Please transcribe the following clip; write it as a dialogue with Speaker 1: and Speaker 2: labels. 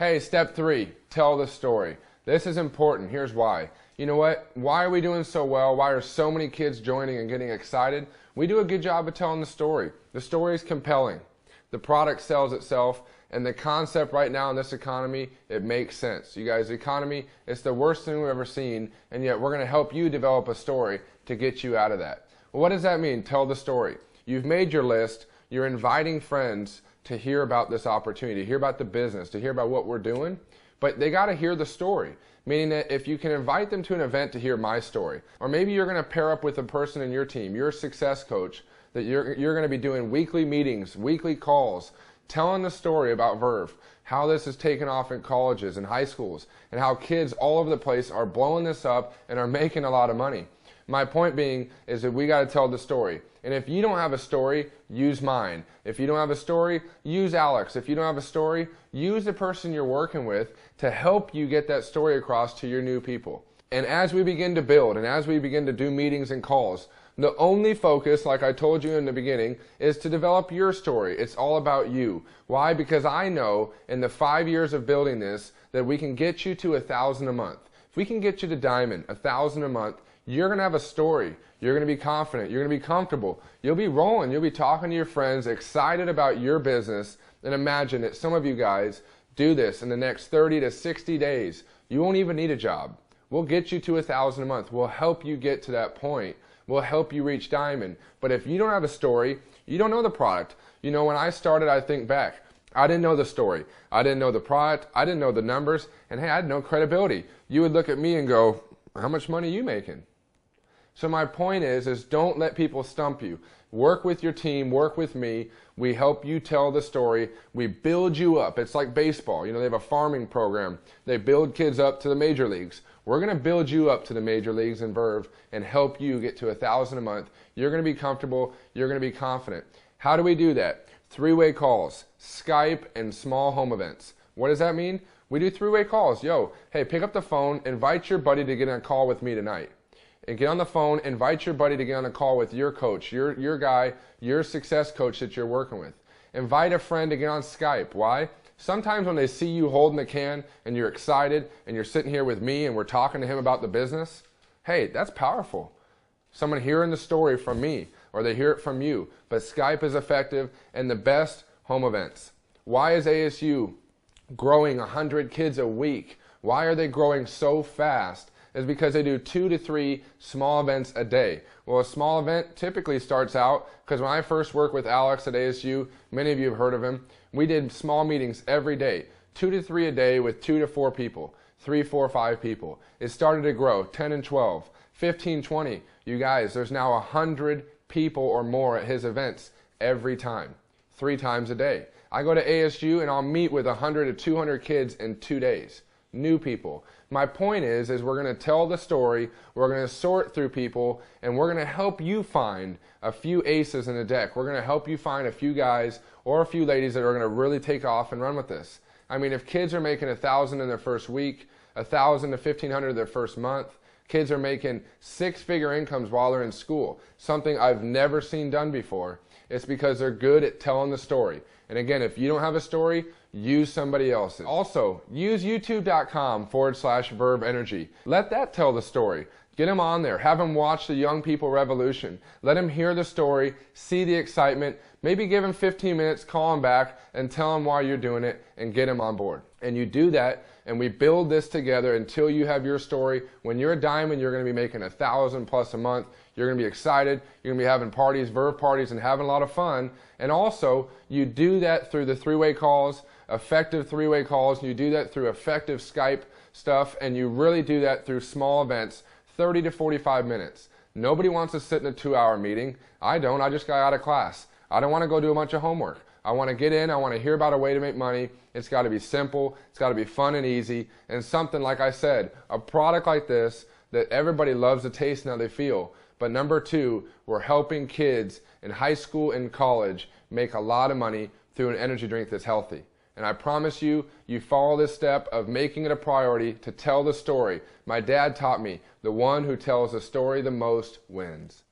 Speaker 1: Hey, step 3, tell the story. This is important. Here's why. You know what? Why are we doing so well? Why are so many kids joining and getting excited? We do a good job of telling the story. The story is compelling. The product sells itself, and the concept right now in this economy, it makes sense. You guys, the economy, it's the worst thing we've ever seen, and yet we're going to help you develop a story to get you out of that. Well, what does that mean? Tell the story. You've made your list. You're inviting friends to hear about this opportunity, to hear about the business, to hear about what we're doing, but they got to hear the story. Meaning that if you can invite them to an event to hear my story, or maybe you're going to pair up with a person in your team, your success coach, that you're going to be doing weekly meetings, weekly calls, telling the story about Verve, how this is taken off in colleges and high schools, and how kids all over the place are blowing this up and are making a lot of money. My point being is that we got to tell the story. And if you don't have a story, use mine. If you don't have a story, use Alex. If you don't have a story, use the person you're working with to help you get that story across to your new people. And as we begin to build and as we begin to do meetings and calls, the only focus, like I told you in the beginning, is to develop your story. It's all about you. Why? Because I know in the 5 years of building this that we can get you to 1,000 a month. If we can get you to diamond, 1,000 a month, you're going to have a story. You're going to be confident. You're going to be comfortable. You'll be rolling. You'll be talking to your friends, excited about your business. And imagine that some of you guys do this in the next 30 to 60 days. You won't even need a job. We'll get you to 1,000 a month. We'll help you get to that point. We'll help you reach diamond. But if you don't have a story, you don't know the product. You know, when I started, I think back. I didn't know the story. I didn't know the product. I didn't know the numbers. And hey, I had no credibility. You would look at me and go, how much money are you making? So my point is don't let people stump you. Work with your team, work with me. We help you tell the story. We build you up. It's like baseball. You know, they have a farming program. They build kids up to the major leagues. We're going to build you up to the major leagues in Verve and help you get to 1,000 a month. You're going to be comfortable. You're going to be confident. How do we do that? 3-way calls, Skype, and small home events. What does that mean? We do 3-way calls. Yo, hey, pick up the phone, invite your buddy to get on a call with me tonight. And get on the phone, invite your buddy to get on a call with your coach, your guy, your success coach that you're working with. Invite a friend to get on Skype. Why? Sometimes when they see you holding the can and you're excited and you're sitting here with me and we're talking to him about the business, hey, that's powerful. Someone hearing the story from me or they hear it from you. But Skype is effective and the best home events. Why is ASU growing 100 kids a week? Why are they growing so fast? Is because they do 2 to 3 small events a day. Well, a small event typically starts out, because when I first worked with Alex at ASU, many of you have heard of him, we did small meetings every day, 2 to 3 a day with 2 to 4 people, 3, 4, 5 people. It started to grow, 10 and 12, 15, 20. You guys, there's now 100 people or more at his events every time, 3 times a day. I go to ASU and I'll meet with 100 to 200 kids in 2 days. New people. My point is we're going to tell the story, we're going to sort through people, and we're going to help you find a few aces in the deck. We're going to help you find a few guys or a few ladies that are going to really take off and run with this. I mean, if kids are making 1,000 in their first week, 1,000 to 1,500 their first month, kids are making 6-figure incomes while they're in school, something I've never seen done before. It's because they're good at telling the story. And again, if you don't have a story, use somebody else's. Also, use youtube.com/Verve Energy. Let that tell the story. Get them on there. Have them watch the Young People Revolution. Let them hear the story, see the excitement. Maybe give them 15 minutes, call them back, and tell them why you're doing it, and get them on board. And you do that, and we build this together until you have your story. When you're a diamond, you're going to be making 1,000 plus a month. You're going to be excited. You're going to be having parties, Verve parties, and having a lot of fun. And also, you do that through the 3-way calls, effective 3-way calls, and you do that through effective Skype stuff, and you really do that through small events, 30 to 45 minutes. Nobody wants to sit in a 2-hour meeting. I don't. I just got out of class. I don't want to go do a bunch of homework. I want to get in. I want to hear about a way to make money. It's got to be simple. It's got to be fun and easy. And something, like I said, a product like this that everybody loves the taste and how they feel. But number 2, we're helping kids in high school and college make a lot of money through an energy drink that's healthy. And I promise you, you follow this step of making it a priority to tell the story. My dad taught me, the one who tells the story the most wins.